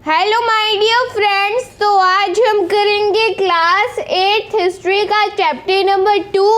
Hello my dear friends, तो आज हम करेंगे क्लास 8 हिस्ट्री का चैप्टर नंबर 2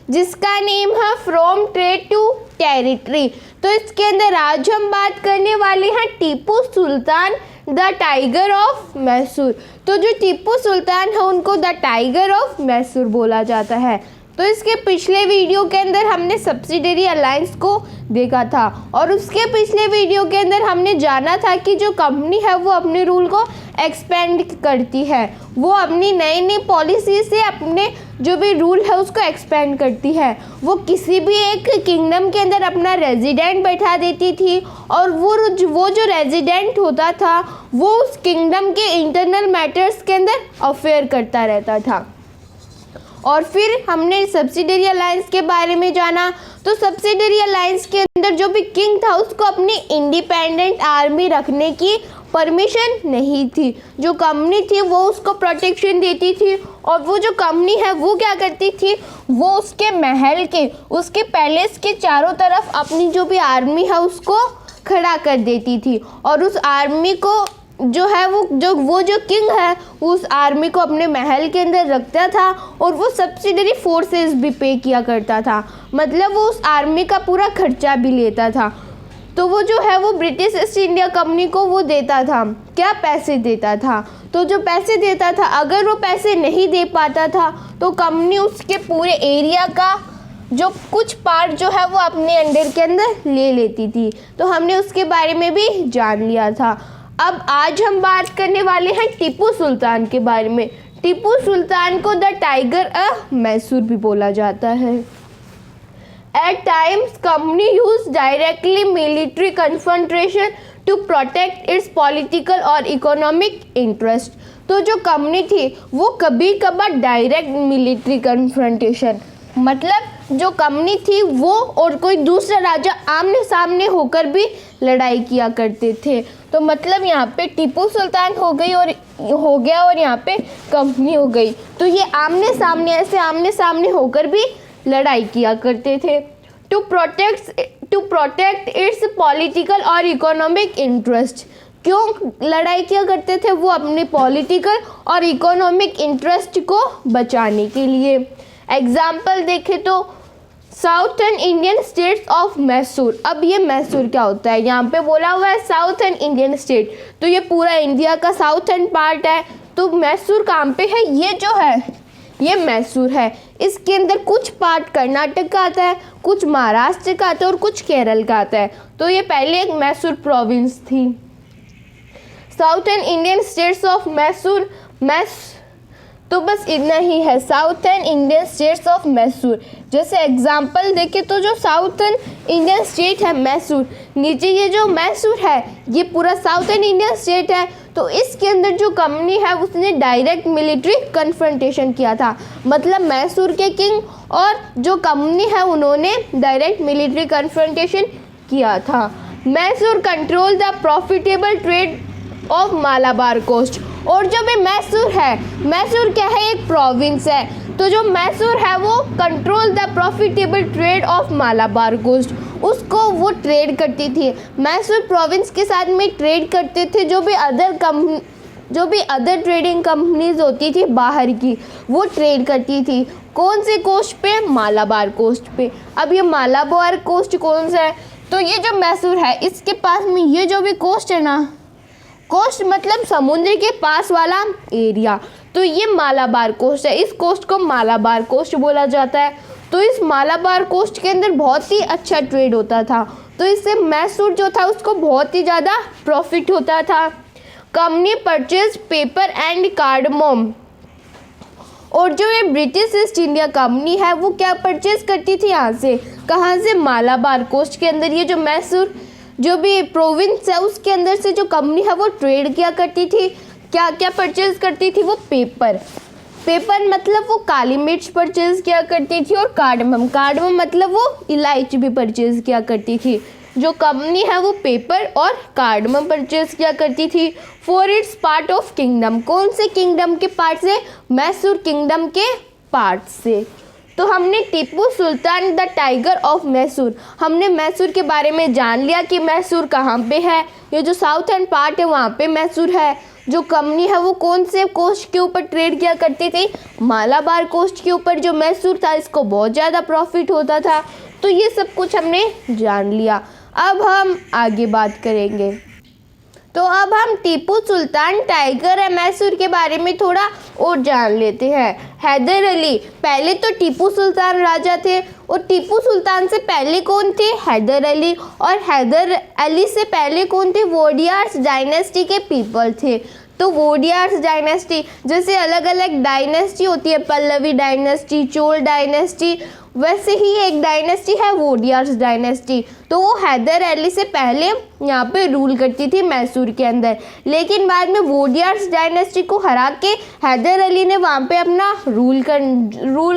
जिसका नेम है फ्रॉम ट्रेड टू टेरिटरी। तो इसके अंदर आज हम बात करने वाले हैं Tipu Sultan the tiger of Mysore. तो जो टीपू सुल्तान है उनको द टाइगर ऑफ मैसूर बोला जाता है। तो इसके पिछले वीडियो के अंदर हमने सब्सिडरी अलायंस को देखा था और उसके पिछले वीडियो के अंदर हमने जाना था कि जो कंपनी है वो अपने रूल को एक्सपेंड करती है, वो अपनी नई नई पॉलिसी से अपने जो भी रूल है उसको एक्सपेंड करती है। वो किसी भी एक किंगडम के अंदर अपना रेजिडेंट बैठा देती थी और वो जो रेजिडेंट होता था वो उस किंगडम के इंटरनल मैटर्स के अंदर अफेयर करता रहता था। और फिर हमने सब्सिडरी अलायंस के बारे में जाना। तो सब्सिडरी अलायंस के अंदर जो भी किंग था उसको अपनी इंडिपेंडेंट आर्मी रखने की परमिशन नहीं थी। जो कंपनी थी वो उसको प्रोटेक्शन देती थी और वो जो कंपनी है वो क्या करती थी, वो उसके महल के, उसके पैलेस के चारों तरफ अपनी जो भी आर्मी है उसको खड़ा कर देती थी और उस आर्मी को जो है वो जो किंग है उस आर्मी को अपने महल के अंदर रखता था और वो सब्सिडरी फोर्सेस भी पे किया करता था, मतलब वो उस आर्मी का पूरा खर्चा भी लेता था। तो वो जो है वो ब्रिटिश ईस्ट इंडिया कंपनी को वो देता था, क्या पैसे देता था। तो जो पैसे देता था अगर वो पैसे नहीं दे पाता था तो कंपनी उसके पूरे एरिया का जो कुछ पार्ट जो है वो अपने अंडर के अंदर ले लेती थी। तो हमने उसके बारे में भी जान लिया था। अब आज हम बात करने वाले हैं टीपू सुल्तान के बारे में। टीपू सुल्तान को द टाइगर ऑफ मैसूर भी बोला जाता है। At times company use directly military confrontation to protect its political और इकोनॉमिक इंटरेस्ट। तो जो कंपनी थी वो कभी कभार डायरेक्ट मिलिट्री कन्फ्रंटेशन, मतलब जो कंपनी थी वो और कोई दूसरा राजा आमने सामने होकर भी लड़ाई किया करते थे। तो मतलब यहाँ पे टीपू सुल्तान हो गया और यहाँ पे कंपनी हो गई। तो ये आमने सामने होकर भी लड़ाई किया करते थे। टू प्रोटेक्ट इट्स पॉलिटिकल और इकोनॉमिक इंटरेस्ट। क्यों लड़ाई किया करते थे? वो अपने पॉलिटिकल और इकोनॉमिक इंटरेस्ट को बचाने के लिए। एग्जाम्पल देखें तो southern Indian states of Mysore. अब ये मैसूर क्या होता है? यहाँ पे बोला हुआ है साउथर्न इंडियन स्टेट, तो ये पूरा इंडिया का साउथर्न पार्ट है। तो मैसूर कहाँ पे है? ये जो है ये मैसूर है। इसके अंदर कुछ पार्ट कर्नाटक का आता है, कुछ महाराष्ट्र का आता है और कुछ केरल का आता है। तो ये पहले एक मैसूर प्रोविंस थी। Southern Indian states of Mysore तो बस इतना ही है, southern Indian states of Mysore. जैसे एग्जांपल देखें तो जो साउथर्न इंडियन स्टेट है मैसूर, नीचे ये जो मैसूर है ये पूरा साउथर्न इंडियन स्टेट है। तो इसके अंदर जो कंपनी है उसने डायरेक्ट मिलिट्री कन्फ्रंटेशन किया था, मतलब मैसूर के किंग और जो कंपनी है उन्होंने डायरेक्ट मिलिट्री कन्फ्रंटेशन किया था। Mysore control the profitable trade of Malabar coast. और जो भी मैसूर है, मैसूर क्या है? एक प्रोविंस है। तो जो मैसूर है वो control the profitable trade of Malabar coast, उसको वो ट्रेड करती थी। मैसूर प्रोविंस के साथ में ट्रेड करते थे जो भी अदर ट्रेडिंग कंपनीज होती थी बाहर की, वो ट्रेड करती थी। कौन से कोस्ट पे? मालाबार कोस्ट पे। अब ये मालाबार कोस्ट कौन सा है? तो ये जो मैसूर है इसके पास में ये जो भी कोस्ट है ना, कोस्ट मतलब समुद्र के पास वाला एरिया, तो ये मालाबार कोस्ट है। इस कोस्ट को मालाबार कोस्ट बोला जाता है। तो इस मालाबार कोस्ट के अंदर बहुत ही अच्छा ट्रेड होता था, तो इससे मैसूर जो था उसको बहुत ही ज़्यादा प्रॉफिट होता था। Company purchase paper and cardamom. और जो ये ब्रिटिश ईस्ट इंडिया कंपनी है वो क्या परचेज करती थी? यहाँ से, कहाँ से? मालाबार कोस्ट के अंदर ये जो मैसूर जो भी प्रोविंस है उसके अंदर से जो कंपनी है वो ट्रेड किया करती थी। क्या क्या परचेज करती थी? वो पेपर मतलब वो काली मिर्च परचेज किया करती थी और कार्डमम मतलब वो इलायची भी परचेज किया करती थी। जो कंपनी है वो पेपर और कार्डमम परचेज किया करती थी for its part of kingdom. कौन से किंगडम के पार्ट से? मैसूर किंगडम के पार्ट से। तो हमने Tipu Sultan the tiger of Mysore, हमने मैसूर के बारे में जान लिया कि मैसूर कहाँ पे है। ये जो साउथ एंड पार्ट है वहाँ पे मैसूर है। जो कंपनी है वो कौन से कोस्ट के ऊपर ट्रेड किया करती थी, मालाबार कोस्ट के ऊपर। जो मैसूर था इसको बहुत ज़्यादा प्रॉफिट होता था। तो ये सब कुछ हमने जान लिया। अब हम आगे बात करेंगे। तो अब हम टीपू सुल्तान टाइगर मैसूर के बारे में थोड़ा और जान लेते हैं। हैदर अली, पहले तो टीपू सुल्तान राजा थे और टीपू सुल्तान से पहले कौन थे, हैदर अली। और हैदर अली से पहले कौन थे, वोडियार्स डायनेस्टी के पीपल थे। तो वोडियार्स डायनेस्टी, जैसे अलग अलग डायनेस्टी होती है, पल्लवी डायनेस्टी, चोल डायनेस्टी, वैसे ही एक डायनेस्टी है वोडियार्स डायनेस्टी। तो वो हैदर अली से पहले यहाँ पे रूल करती थी मैसूर के अंदर, लेकिन बाद में वोडियार्स डायनेस्टी को हरा के हैदर अली ने वहाँ पे अपना रूल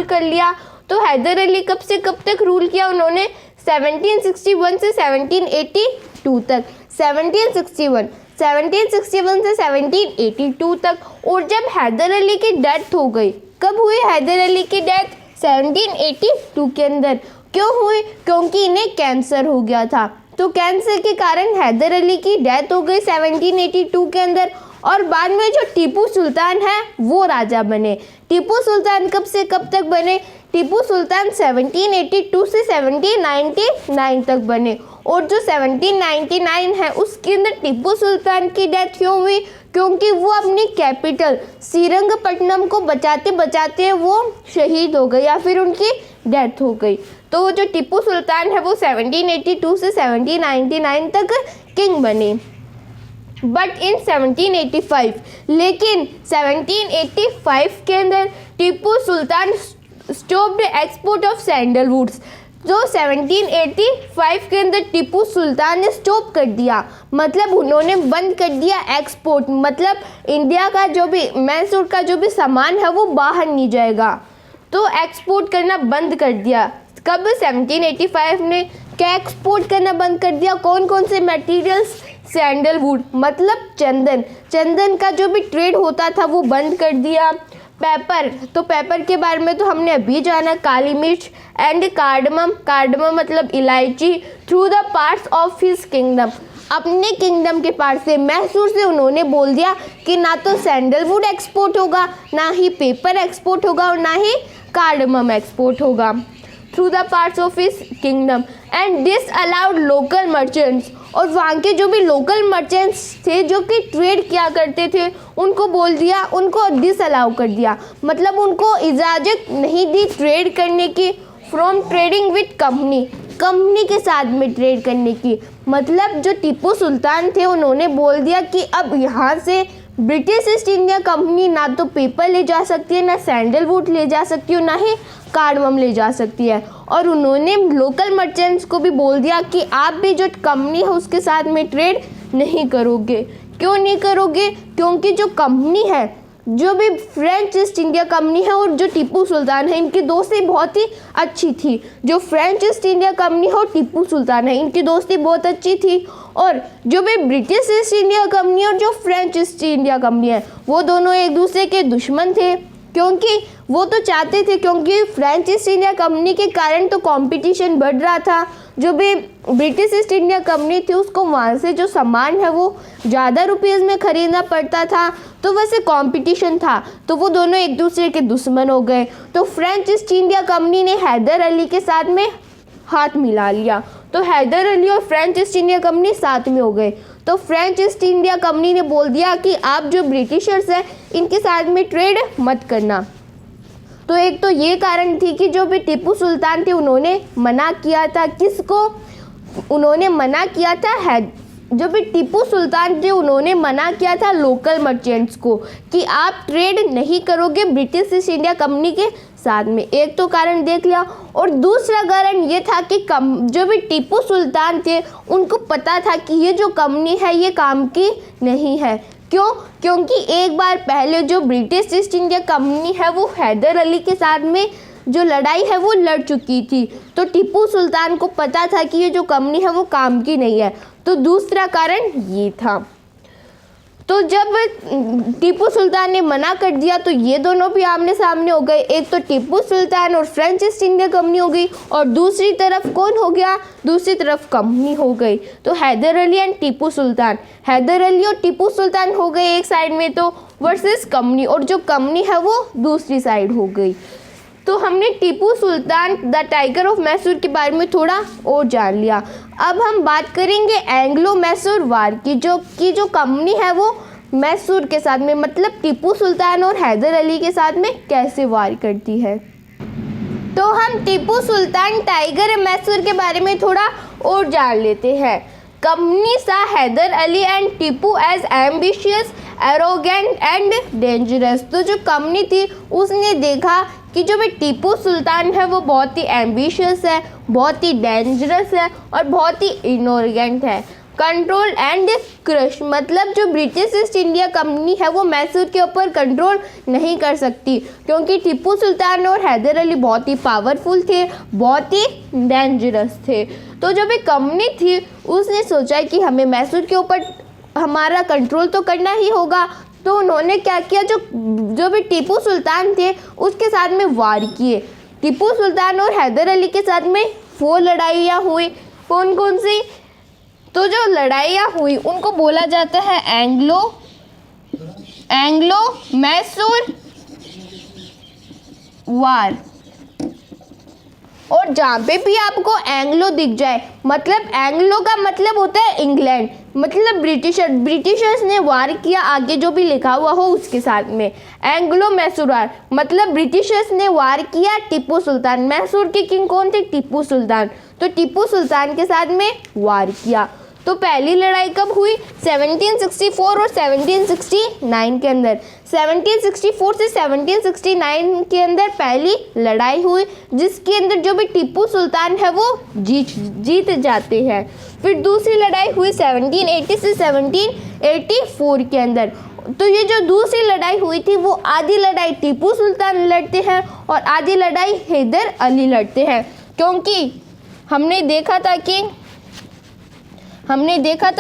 कर लिया। तो हैदर अली कब से कब तक रूल किया उन्होंने, 1761 से 1782 तक। 1761 से 1782 तक। और जब हैदर अली की डेथ हो गई, कब हुई हैदर अली की डेथ, 1782 के अंदर। क्यों हुई, क्योंकि इन्हें कैंसर हो गया था। तो कैंसर के कारण हैदर अली की डेथ हो गई 1782 के अंदर। और बाद में जो टीपू सुल्तान है वो राजा बने। टीपू सुल्तान कब से कब तक बने, टीपू सुल्तान 1782 से 1799 तक बने। और जो 1799 है उसके अंदर टीपू सुल्तान की डेथ क्यों हुई, क्योंकि वो अपनी कैपिटल श्रीरंगपट्टनम को बचाते बचाते वो शहीद हो गए या फिर उनकी डेथ हो गई। तो जो टीपू सुल्तान है वो 1782 से 1799 तक किंग बने। बट इन 1785, लेकिन 1785 के अंदर Tipu Sultan stopped export of सैंडलवुड्स। जो 1785 के अंदर टीपू सुल्तान ने स्टॉप कर दिया, मतलब उन्होंने बंद कर दिया एक्सपोर्ट, मतलब इंडिया का जो भी मैसूर का जो भी सामान है वो बाहर नहीं जाएगा। तो एक्सपोर्ट करना बंद कर दिया। कब, 1785 में। क्या एक्सपोर्ट करना बंद कर दिया, कौन कौन से मटेरियल्स, सैंडलवुड मतलब चंदन का जो भी ट्रेड होता था वो बंद कर दिया। पेपर, तो पेपर के बारे में तो हमने अभी जाना, काली मिर्च एंड कार्डमम मतलब इलायची, through the parts of his kingdom, अपने किंगडम के पार्ट से, मैसूर से उन्होंने बोल दिया कि ना तो सैंडलवुड एक्सपोर्ट होगा, ना ही पेपर एक्सपोर्ट होगा और ना ही कार्डमम एक्सपोर्ट होगा, through the parts of his kingdom. And this allowed local merchants, और वहाँ के जो भी लोकल मर्चेंट्स थे जो कि ट्रेड किया करते थे उनको बोल दिया, उनको डिसअलाउ कर दिया, मतलब उनको इजाज़त नहीं दी ट्रेड करने की, फ्रॉम ट्रेडिंग विथ कंपनी के साथ में ट्रेड करने की। मतलब जो टीपू सुल्तान थे उन्होंने बोल दिया कि अब यहाँ से ब्रिटिश ईस्ट इंडिया कंपनी ना तो पेपर ले जा सकती है, ना सैंडलवुड ले जा सकती है, ना ही कार्डमम ले जा सकती है। और उन्होंने लोकल मर्चेंट्स को भी बोल दिया कि आप भी जो कंपनी है उसके साथ में ट्रेड नहीं करोगे। क्यों नहीं करोगे, क्योंकि जो कंपनी है, जो भी फ्रेंच ईस्ट इंडिया कंपनी है और जो टीपू सुल्तान है, इनकी दोस्ती बहुत ही अच्छी थी। जो फ्रेंच ईस्ट इंडिया कंपनी है और टीपू सुल्तान है, इनकी दोस्ती बहुत अच्छी थी। और जो भी ब्रिटिश ईस्ट इंडिया कंपनी और जो फ्रेंच ईस्ट इंडिया कंपनी है वो दोनों एक दूसरे के दुश्मन थे, क्योंकि वो तो चाहते थे, क्योंकि फ्रेंच ईस्ट इंडिया कंपनी के कारण तो कंपटीशन बढ़ रहा था। जो भी ब्रिटिश ईस्ट इंडिया कंपनी थी उसको वहाँ से जो सामान है वो ज़्यादा रुपीज़ में ख़रीदना पड़ता था, तो वैसे कंपटीशन था, तो वो दोनों एक दूसरे के दुश्मन हो गए। तो फ्रेंच ईस्ट इंडिया कंपनी ने हैदर अली के साथ में हाथ मिला लिया, तो हैदर अली और फ्रेंच ईस्ट इंडिया कंपनी साथ में हो गए। तो फ्रेंच ईस्ट इंडिया कंपनी ने बोल दिया कि आप जो ब्रिटिशर्स हैं इनके साथ में ट्रेड मत करना। तो एक तो ये कारण थी कि जो भी टीपू सुल्तान थे उन्होंने मना किया था, किसको, उन्होंने मना किया था जो भी टीपू सुल्तान थे उन्होंने मना किया था लोकल मर्चेंट्स को कि आप ट्रेड नहीं करोगे ब्रिटिश ईस्ट इंडिया कंपनी के साथ में। एक तो कारण देख लिया। और दूसरा कारण ये था कि जो भी टीपू सुल्तान थे उनको पता था कि ये जो कंपनी है ये काम की नहीं है। क्यों, क्योंकि एक बार पहले जो ब्रिटिश ईस्ट इंडिया कंपनी है वो हैदर अली के साथ में जो लड़ाई है वो लड़ चुकी थी, तो टीपू सुल्तान को पता था कि ये जो कंपनी है वो काम की नहीं है। तो दूसरा कारण ये था। तो जब टीपू सुल्तान ने मना कर दिया तो ये दोनों भी आमने सामने हो गए। एक तो टीपू सुल्तान और फ्रेंच ईस्ट इंडिया कंपनी हो गई और दूसरी तरफ कौन हो गया, दूसरी तरफ कंपनी हो गई। तो हैदर अली एंड टीपू सुल्तान, हैदर अली और टीपू सुल्तान हो गए एक साइड में तो वर्सेस कंपनी, और जो कंपनी है वो दूसरी साइड हो गई। तो हमने Tipu Sultan the tiger of Mysore के बारे में थोड़ा और जान लिया। अब हम बात करेंगे एंग्लो मैसूर वार की, जो कंपनी है वो मैसूर के साथ में, मतलब टीपू सुल्तान और हैदर अली के साथ में कैसे वार करती है। तो हम टीपू सुल्तान टाइगर मैसूर के बारे में थोड़ा और जान लेते हैं। कंपनी सा Haider Ali and Tipu as ambitious, arrogant and dangerous. तो जो कंपनी थी उसने देखा कि जो भी टीपू सुल्तान है वो बहुत ही एम्बिशियस है, बहुत ही डेंजरस है और बहुत ही इनोरेंट है। कंट्रोल एंड क्रश, मतलब जो ब्रिटिश ईस्ट इंडिया कंपनी है वो मैसूर के ऊपर कंट्रोल नहीं कर सकती, क्योंकि टीपू सुल्तान और हैदर अली बहुत ही पावरफुल थे, बहुत ही डेंजरस थे। तो जो भी कंपनी थी उसने सोचा कि हमें मैसूर के ऊपर हमारा कंट्रोल तो करना ही होगा। तो उन्होंने क्या किया, जो भी टीपू सुल्तान थे उसके साथ में वार किए। टीपू सुल्तान और हैदर अली के साथ में 4 लड़ाइयाँ हुई। कौन कौन सी, तो जो लड़ाइयाँ हुई उनको बोला जाता है एंग्लो मैसूर वार। और जहाँ पे भी आपको एंग्लो दिख जाए, मतलब एंग्लो का मतलब होता है इंग्लैंड, मतलब ब्रिटिशर्स ने वार किया, आगे जो भी लिखा हुआ हो उसके साथ में। एंग्लो मैसूर वार मतलब ब्रिटिशर्स ने वार किया टीपू सुल्तान, मैसूर के किंग कौन थे, टीपू सुल्तान, तो टीपू सुल्तान के साथ में वार किया। तो पहली लड़ाई कब हुई, 1764 और 1769 के अंदर। 1764 से 1769 के अंदर पहली लड़ाई हुई, जिसके अंदर जो भी टीपू सुल्तान है वो जीत जाते हैं। फिर दूसरी लड़ाई हुई 1780 से 1784 के अंदर। तो ये जो दूसरी लड़ाई हुई थी वो आधी लड़ाई टीपू सुल्तान लड़ते हैं और आधी लड़ाई हैदर अली लड़ते हैं, क्योंकि हमने देखा था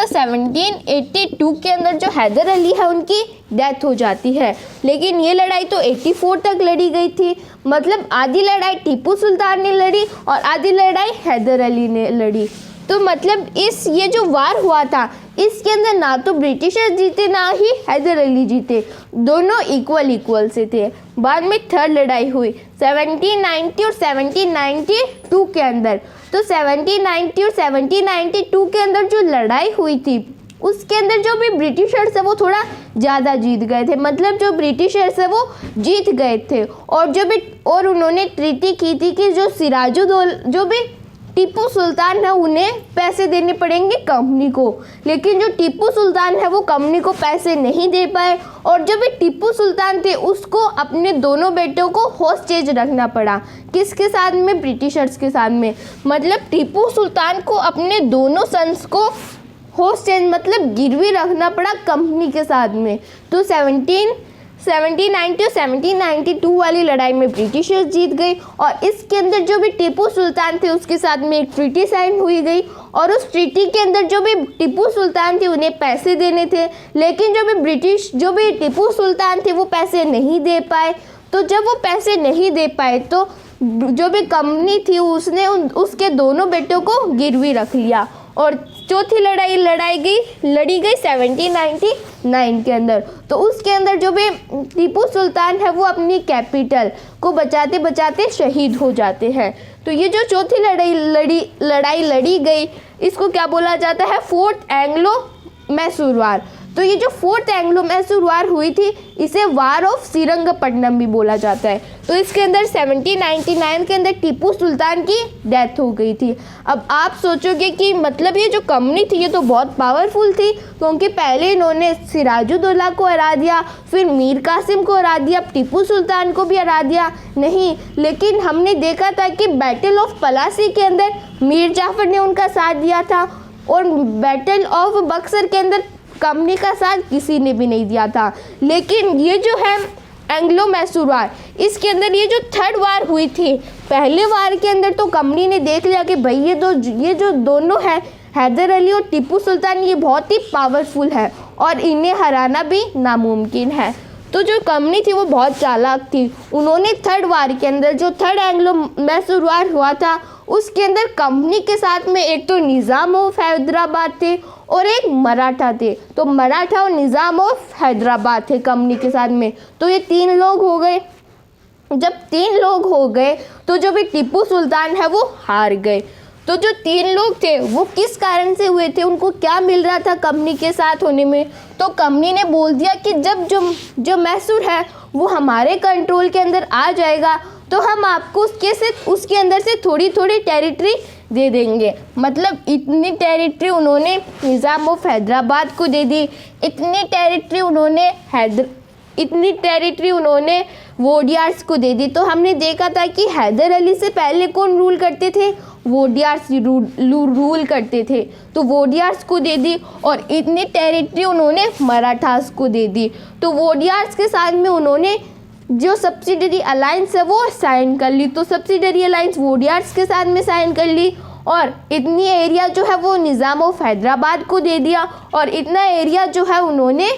1782 के अंदर जो हैदर अली है उनकी डेथ हो जाती है, लेकिन ये लड़ाई तो 84 तक लड़ी गई थी। मतलब आधी लड़ाई टीपू सुल्तान ने लड़ी और आधी लड़ाई हैदर अली ने लड़ी। तो मतलब ये जो वार हुआ था इसके अंदर ना तो ब्रिटिशर्स जीते ना ही हैदर अली जीते, दोनों इक्वल से थे। बाद में थर्ड लड़ाई हुई 1790 और 1792 के अंदर। तो 1790 और 1792 के अंदर जो लड़ाई हुई थी उसके अंदर जो भी ब्रिटिशर्स है वो थोड़ा ज़्यादा जीत गए थे, मतलब जो ब्रिटिशर्स है वो जीत गए थे। और उन्होंने ट्रीटी की थी कि जो भी टीपू सुल्तान है उन्हें पैसे देने पड़ेंगे कंपनी को, लेकिन जो टीपू सुल्तान है वो कंपनी को पैसे नहीं दे पाए। और जो भी टीपू सुल्तान थे उसको अपने दोनों बेटों को होस्टेज रखना पड़ा, किसके साथ में, ब्रिटिशर्स के साथ में। मतलब टीपू सुल्तान को अपने दोनों सन्स को होस्टेज मतलब गिरवी रखना पड़ा कंपनी के साथ में। तो 1790 और 1792 वाली लड़ाई में ब्रिटिशर्स जीत गई और इसके अंदर जो भी टीपू सुल्तान थे उसके साथ में एक ट्रीटी साइन हुई गई। और उस ट्रीटी के अंदर जो भी टीपू सुल्तान थे उन्हें पैसे देने थे, लेकिन जो भी टीपू सुल्तान थे वो पैसे नहीं दे पाए। तो जब वो पैसे नहीं दे पाए तो जो भी कंपनी थी उसने उसके दोनों बेटों को गिरवी रख लिया और चौथी लड़ाई लड़ी गई 1799 के अंदर। तो उसके अंदर जो भी टीपू सुल्तान है वो अपनी कैपिटल को बचाते बचाते शहीद हो जाते हैं। तो ये जो चौथी लड़ाई लड़ी गई इसको क्या बोला जाता है, फोर्थ एंग्लो मैसूर वार। तो ये जो फोर्थ एंग्लो मैसूर वार हुई थी इसे वार ऑफ श्रीरंगपट्टनम भी बोला जाता है। तो इसके अंदर 1799 के अंदर टीपू सुल्तान की डेथ हो गई थी। अब आप सोचोगे कि मतलब ये जो कंपनी थी ये तो बहुत पावरफुल थी, क्योंकि पहले इन्होंने सिराजुद्दौला को हरा दिया, फिर मीर कासिम को हरा दिया, टीपू सुल्तान को भी हरा दिया। नहीं, लेकिन हमने देखा था कि बैटल ऑफ पलासी के अंदर मीर जाफर ने उनका साथ दिया था और बैटल ऑफ बक्सर के अंदर कंपनी का साथ किसी ने भी नहीं दिया था। लेकिन ये जो है एंग्लो मैसूर वार, इसके अंदर ये जो थर्ड वार हुई थी, पहले वार के अंदर तो कंपनी ने देख लिया कि भाई ये जो दोनों हैं हैदर अली और टीपू सुल्तान ये बहुत ही पावरफुल है और इन्हें हराना भी नामुमकिन है। तो जो कंपनी थी वो बहुत चालाक थी। उन्होंने थर्ड वार के अंदर, जो थर्ड एंग्लो मैसूर वार हुआ था, उसके अंदर कंपनी के साथ में एक तो निज़ाम ऑफ हैदराबाद थे और एक मराठा थे। तो मराठा और निज़ाम ऑफ हैदराबाद थे कंपनी के साथ में। तो ये 3 लोग हो गए। जब 3 लोग हो गए तो जो भी टीपू सुल्तान है वो हार गए। तो जो 3 लोग थे वो किस कारण से हुए थे, उनको क्या मिल रहा था कंपनी के साथ होने में? तो कंपनी ने बोल दिया कि जब जो मैसूर है वो हमारे कंट्रोल के अंदर आ जाएगा तो हम आपको उसके अंदर से थोड़ी थोड़ी टेरिटरी दे देंगे। मतलब इतनी टेरिटरी उन्होंने निज़ाम ऑफ हैदराबाद को दे दी, इतनी टेरिटरी उन्होंने वोडियार्स को दे दी। तो हमने देखा था कि हैदर अली से पहले कौन रूल करते थे? वोडियार्स रूल करते थे। तो वोडियार्स को दे दी और इतनी टेरिटरी उन्होंने मराठास को दे दी। तो वोडियार्स के साथ में उन्होंने जो सब्सिडरी अलायंस है वो साइन कर ली। तो सब्सिडरी अलायंस वोडियार्स के साथ में साइन कर ली और इतनी एरिया जो है वो निज़ाम ऑफ हैदराबाद को दे दिया और इतना एरिया जो है उन्होंने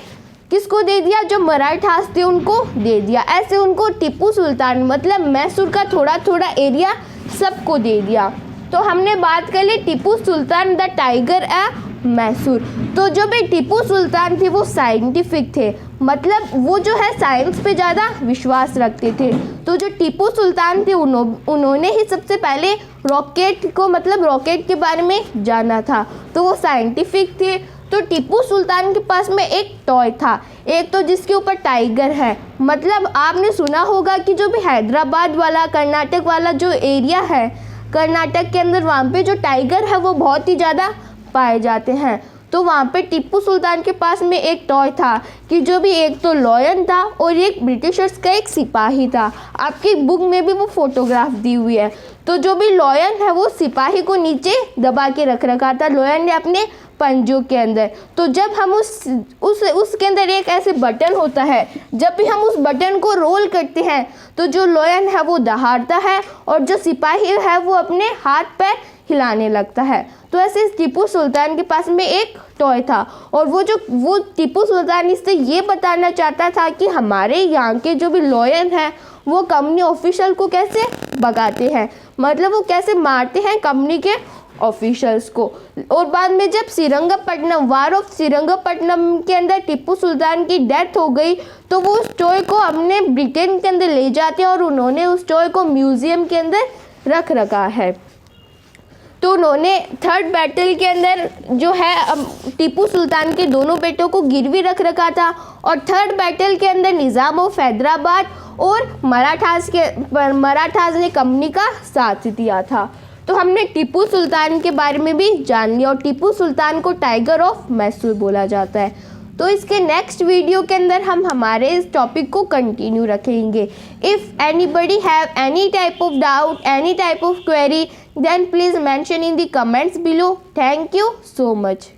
किसको दे दिया? जो मराठास थे उनको दे दिया। ऐसे उनको टीपू सुल्तान मतलब मैसूर का थोड़ा थोड़ा एरिया सबको दे दिया। तो हमने बात कर ली टीपू सुल्तान द टाइगर ए मैसूर। तो जो भी टीपू सुल्तान थे वो साइंटिफिक थे, मतलब वो जो है साइंस पे ज़्यादा विश्वास रखते थे। तो जो टीपू सुल्तान थे उन्होंने ही सबसे पहले रॉकेट को, मतलब रॉकेट के बारे में जाना था। तो वो साइंटिफिक थे। तो टीपू सुल्तान के पास में एक टॉय था, एक तो जिसके ऊपर टाइगर है। मतलब आपने सुना होगा कि जो भी हैदराबाद वाला, कर्नाटक वाला जो एरिया है, कर्नाटक के अंदर वहाँ पे जो टाइगर है वो बहुत ही ज़्यादा पाए जाते हैं। तो वहाँ पे टीपू सुल्तान के पास में एक टॉय था कि जो भी एक तो लॉयन था और एक ब्रिटिशर्स का एक सिपाही था। आपकी बुक में भी वो फोटोग्राफ दी हुई है। तो जो भी लॉयन है वो सिपाही को नीचे दबा के रख रखा था लॉयन ने अपने पंजों के अंदर। तो जब हम उसके अंदर एक ऐसे बटन होता है, जब भी हम उस बटन को रोल करते हैं तो जो लॉयन है वो दहाड़ता है और जो सिपाही है वो अपने हाथ पैर हिलाने लगता है। तो ऐसे टीपू सुल्तान के पास में एक टॉय था और वो टीपू सुल्तान इससे ये बताना चाहता था कि हमारे यहाँ के जो भी लॉयन हैं वो कंपनी ऑफिशियल को कैसे भगाते हैं, मतलब वो कैसे मारते हैं कंपनी के ऑफिशियल्स को। और बाद में जब श्रीरंगपट्टनम, वार ऑफ श्रीरंगपट्टनम के अंदर टीपू सुल्तान की डेथ हो गई तो वो उस टॉय को अपने ब्रिटेन के अंदर ले जाते हैं और उन्होंने उस टॉय को म्यूजियम के अंदर रख रखा है। तो उन्होंने थर्ड बैटल के अंदर जो है टीपू सुल्तान के दोनों बेटों को गिरवी रख रखा था और थर्ड बैटल के अंदर निज़ाम ऑफ हैदराबाद और मराठास ने कंपनी का साथ दिया था। तो हमने टीपू सुल्तान के बारे में भी जान लिया और टीपू सुल्तान को टाइगर ऑफ मैसूर बोला जाता है। तो इसके नेक्स्ट वीडियो के अंदर हम हमारे इस टॉपिक को कंटिन्यू रखेंगे। If anybody have any type of doubt, any type of query, then please mention in the comments below. Thank you so much.